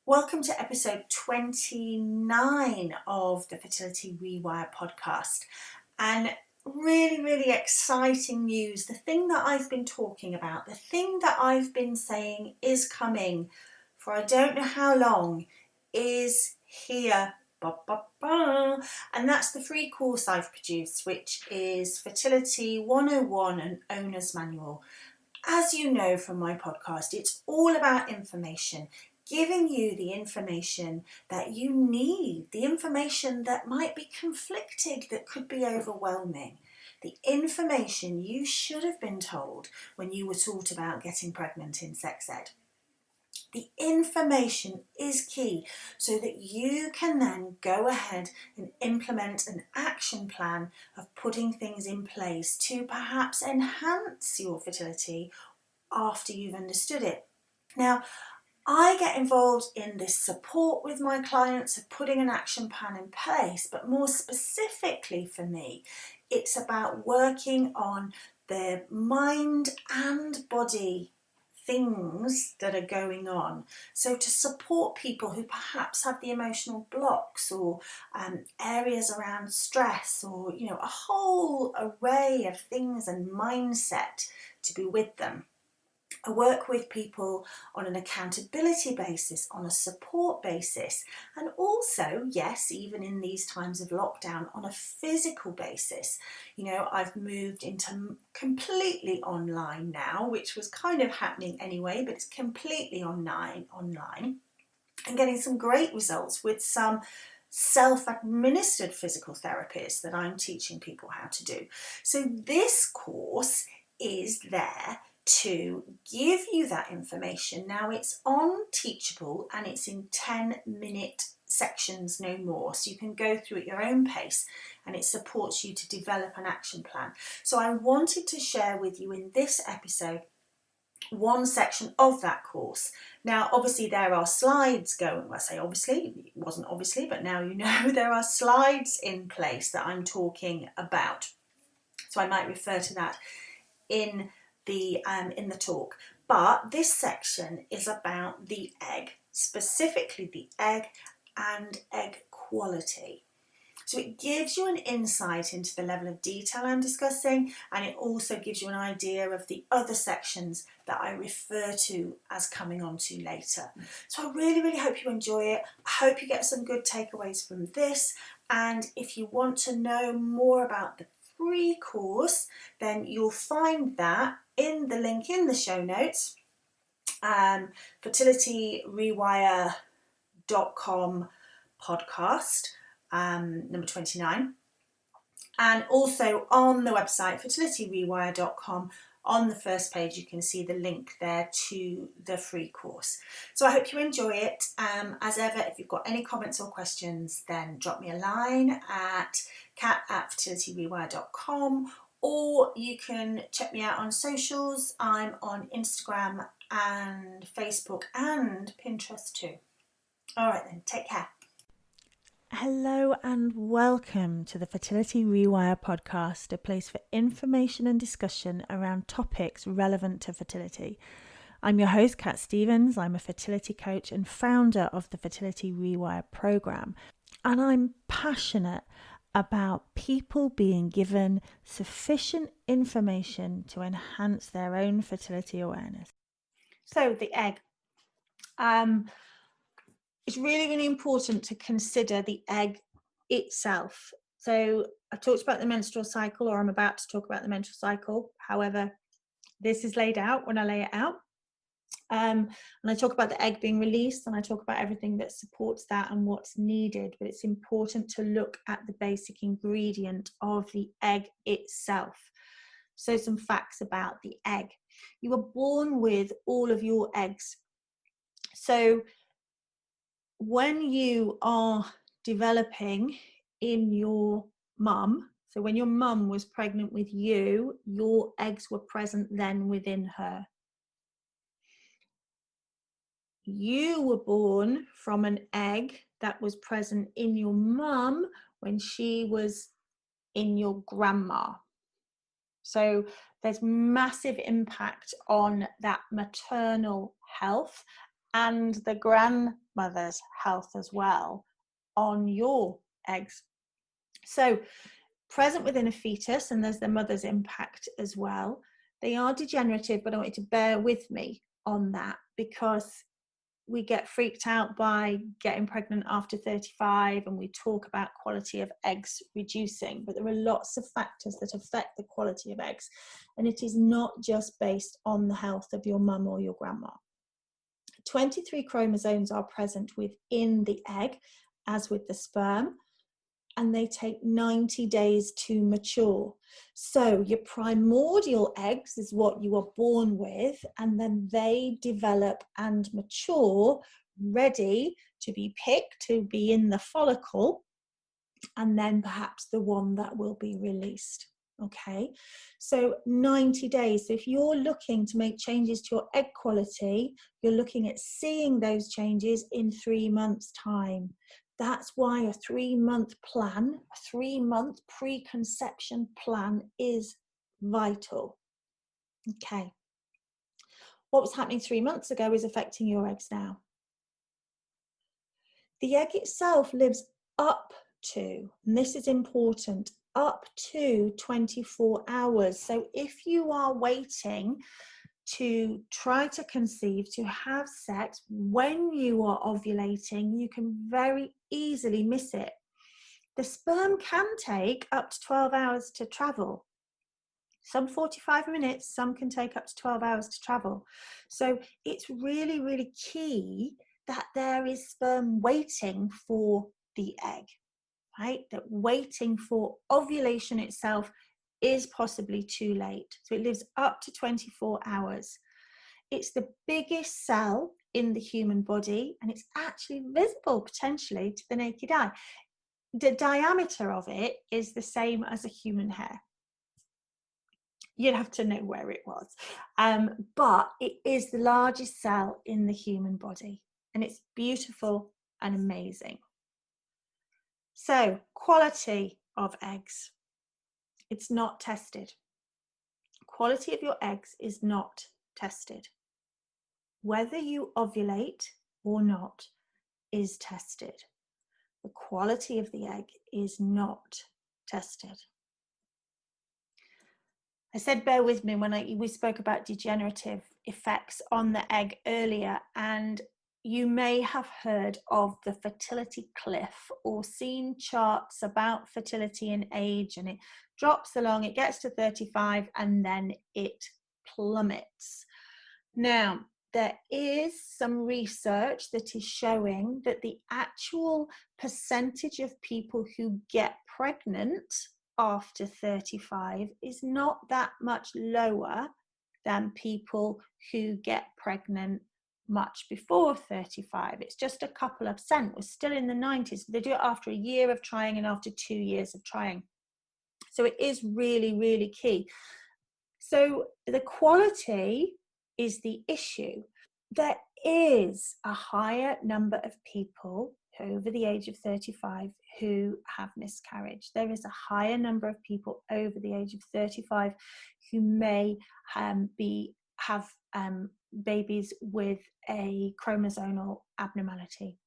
Welcome to episode 29 of the Fertility Rewire podcast. And really exciting news. The thing that I've been talking about, the thing that I've been saying is coming for I don't know how long, is here. And that's the free course I've produced, which is Fertility 101 and Owner's Manual. As you know from my podcast, it's all about information, giving you the information that you need, the information that might be conflicted, that could be overwhelming, the information you should have been told when you were taught about getting pregnant in sex ed. The information is key so that you can then go ahead and implement an action plan of putting things in place to perhaps enhance your fertility after you've understood it. Now, I get involved in this support with my clients of putting an action plan in place, but more specifically for me, it's about working on the mind and body things that are going on. So to support people who perhaps have the emotional blocks or areas around stress or, a whole array of things and mindset to be with them. I work with people on an accountability basis, on a support basis, and also, yes, even in these times of lockdown, on a physical basis. I've moved into completely online now, which was kind of happening anyway, but it's completely online, and getting some great results with some self-administered physical therapies that I'm teaching people how to do. So this course is there to give you that information. Now it's on Teachable and it's in 10-minute sections, no more, so you can go through at your own pace, and it supports you to develop an action plan. So I wanted to share with you in this episode one section of that course. Now obviously there are slides going, I say obviously, it wasn't obviously, but now you know there are slides in place that I'm talking about, so I might refer to that in the talk. But this section is about the egg, specifically the egg and egg quality. So it gives you an insight into the level of detail I'm discussing, and it also gives you an idea of the other sections that I refer to as coming on to later. So I really hope you enjoy it. I hope you get some good takeaways from this, and if you want to know more about the free course, then you'll find that in the link in the show notes, fertilityrewire.com podcast, number 29, and also on the website fertilityrewire.com. On the first page you can see the link there to the free course. So I hope you enjoy it. As ever, if you've got any comments or questions, then drop me a line at cat@fertilityrewire.com, or you can check me out on socials. I'm on Instagram and Facebook and Pinterest too. All right then, take care. Hello and welcome to the Fertility Rewire podcast, a place for information and discussion around topics relevant to fertility. I'm your host, Cat Stevens. I'm a fertility coach and founder of the Fertility Rewire program, and I'm passionate about people being given sufficient information to enhance their own fertility awareness. So the egg. It's really important to consider the egg itself. So I've talked about the menstrual cycle, or I'm about to talk about the menstrual cycle. However, this is laid out when I lay it out. And I talk about the egg being released, and I talk about everything that supports that and what's needed. But it's important to look at the basic ingredient of the egg itself. So some facts about the egg. You were born with all of your eggs. So when you are developing in your mum, so when your mum was pregnant with you, your eggs were present then within her. You were born from an egg that was present in your mum when she was in your grandma. So there's massive impact on that maternal health and the grandmother's health as well on your eggs. So present within a fetus, and there's the mother's impact as well. They are degenerative, but I want you to bear with me on that, because we get freaked out by getting pregnant after 35 and we talk about quality of eggs reducing, but there are lots of factors that affect the quality of eggs, and it is not just based on the health of your mum or your grandma. 23 chromosomes are present within the egg, as with the sperm, and they take 90 days to mature. So your primordial eggs is what you are born with, and then they develop and mature, ready to be picked, to be in the follicle, and then perhaps the one that will be released. Okay, so 90 days. So if you're looking to make changes to your egg quality, you're looking at seeing those changes in 3 months' time. That's why a 3-month plan, a 3-month preconception plan is vital. Okay. What was happening 3 months ago is affecting your eggs now. The egg itself lives up to, and this is important, up to 24 hours. So if you are waiting to try to conceive, to have sex when you are ovulating, you can very easily miss it. The sperm can take up to 12 hours to travel. Some 45 minutes, some can take up to 12 hours to travel. So it's really, really key that there is sperm waiting for the egg, right? That waiting for ovulation itself is possibly too late. So it lives up to 24 hours. It's the biggest cell in the human body, and it's actually visible potentially to the naked eye. The diameter of it is the same as a human hair. You'd have to know where it was. But it is the largest cell in the human body, and it's beautiful and amazing. So, quality of eggs. It's not tested. Quality of your eggs is not tested. Whether you ovulate or not is tested. The quality of the egg is not tested. I said bear with me when we spoke about degenerative effects on the egg earlier, and you may have heard of the fertility cliff or seen charts about fertility and age, and it drops along, it gets to 35 and then it plummets. Now, there is some research that is showing that the actual percentage of people who get pregnant after 35 is not that much lower than people who get pregnant much before 35. It's just a couple of percent. We're still in the 90s. They do it after a year of trying and after 2 years of trying. So it is really, really key. So the quality is the issue. There is a higher number of people over the age of 35 who have miscarriage. There is a higher number of people over the age of 35 who may have babies with a chromosomal abnormality.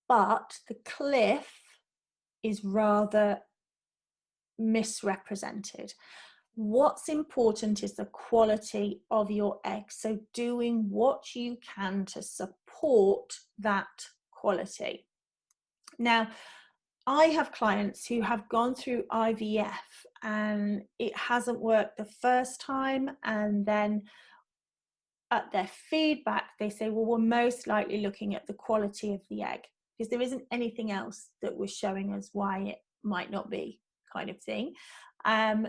But the cliff is rather misrepresented. What's important is the quality of your eggs. So doing what you can to support that quality. Now, I have clients who have gone through IVF and it hasn't worked the first time, and then at their feedback they say, well, we're most likely looking at the quality of the egg because there isn't anything else that was showing us why it might not be, kind of thing.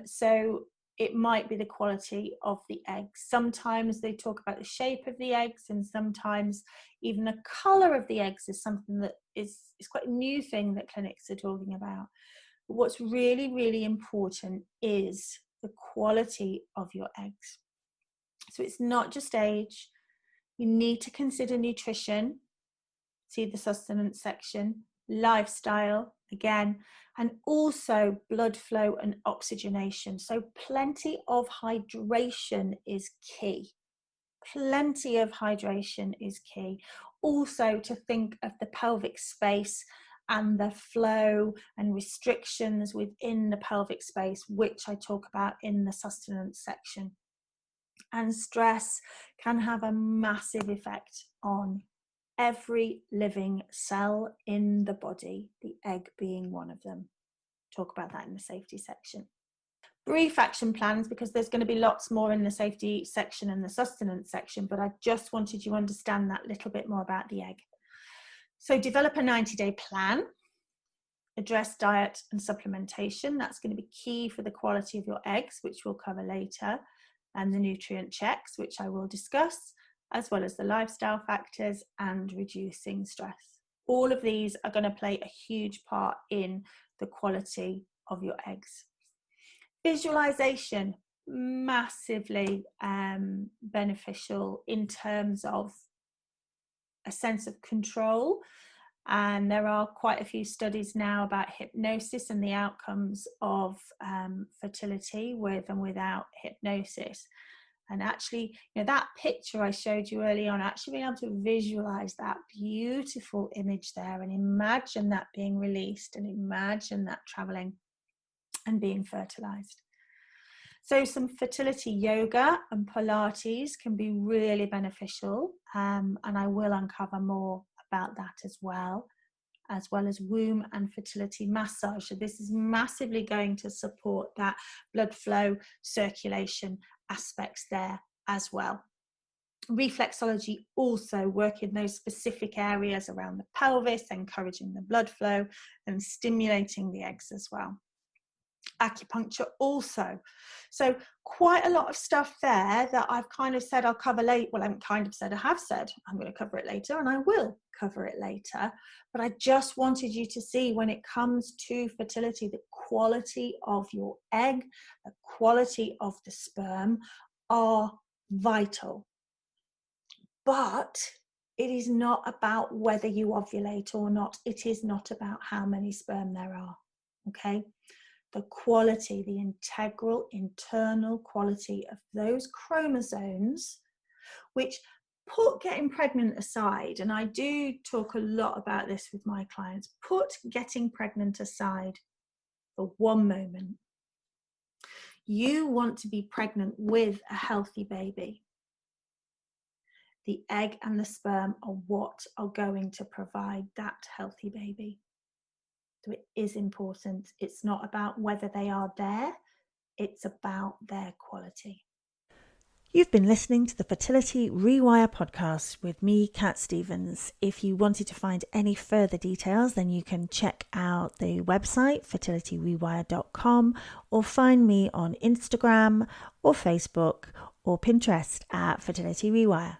So it might be the quality of the eggs. Sometimes they talk about the shape of the eggs, and sometimes even the color of the eggs is something that is quite a new thing that clinics are talking about. But what's really, really important is the quality of your eggs. So it's not just age. You need to consider nutrition, see the sustenance section, lifestyle, again, and also blood flow and oxygenation. So plenty of hydration is key. plenty of hydration is key. Also to think of the pelvic space and the flow and restrictions within the pelvic space, which I talk about in the sustenance section. And stress can have a massive effect on every living cell in the body, the egg being one of them. Talk about that in the safety section. Brief action plans, because there's going to be lots more in the safety section and the sustenance section, but I just wanted you to understand that little bit more about the egg. So develop a 90-day plan, address diet and supplementation. That's going to be key for the quality of your eggs, which we'll cover later, and the nutrient checks, which I will discuss, as well as the lifestyle factors and reducing stress. All of these are going to play a huge part in the quality of your eggs. Visualization, massively beneficial in terms of a sense of control. And there are quite a few studies now about hypnosis and the outcomes of fertility with and without hypnosis. And actually, that picture I showed you early on, actually being able to visualize that beautiful image there and imagine that being released and imagine that traveling and being fertilized. So some fertility yoga and Pilates can be really beneficial, and I will uncover more about that as well as womb and fertility massage. So this is massively going to support that blood flow, circulation aspects there as well. Reflexology also work in those specific areas around the pelvis, encouraging the blood flow and stimulating the eggs as well. Acupuncture also. So quite a lot of stuff there that I've kind of said I'll cover later. Well, I haven't kind of said, I have said I'm going to cover it later, and I will cover it later. But I just wanted you to see, when it comes to fertility, the quality of your egg, the quality of the sperm are vital. But it is not about whether you ovulate or not. It is not about how many sperm there are. Okay? The quality, the integral, internal quality of those chromosomes, which put getting pregnant aside, and I do talk a lot about this with my clients, put getting pregnant aside for one moment. You want to be pregnant with a healthy baby. The egg and the sperm are what are going to provide that healthy baby. So it is important. It's not about whether they are there, it's about their quality. You've been listening to the Fertility Rewire podcast with me, Kat Stevens. If you wanted to find any further details, then you can check out the website, fertilityrewire.com, or find me on Instagram or Facebook or Pinterest at Fertility Rewire.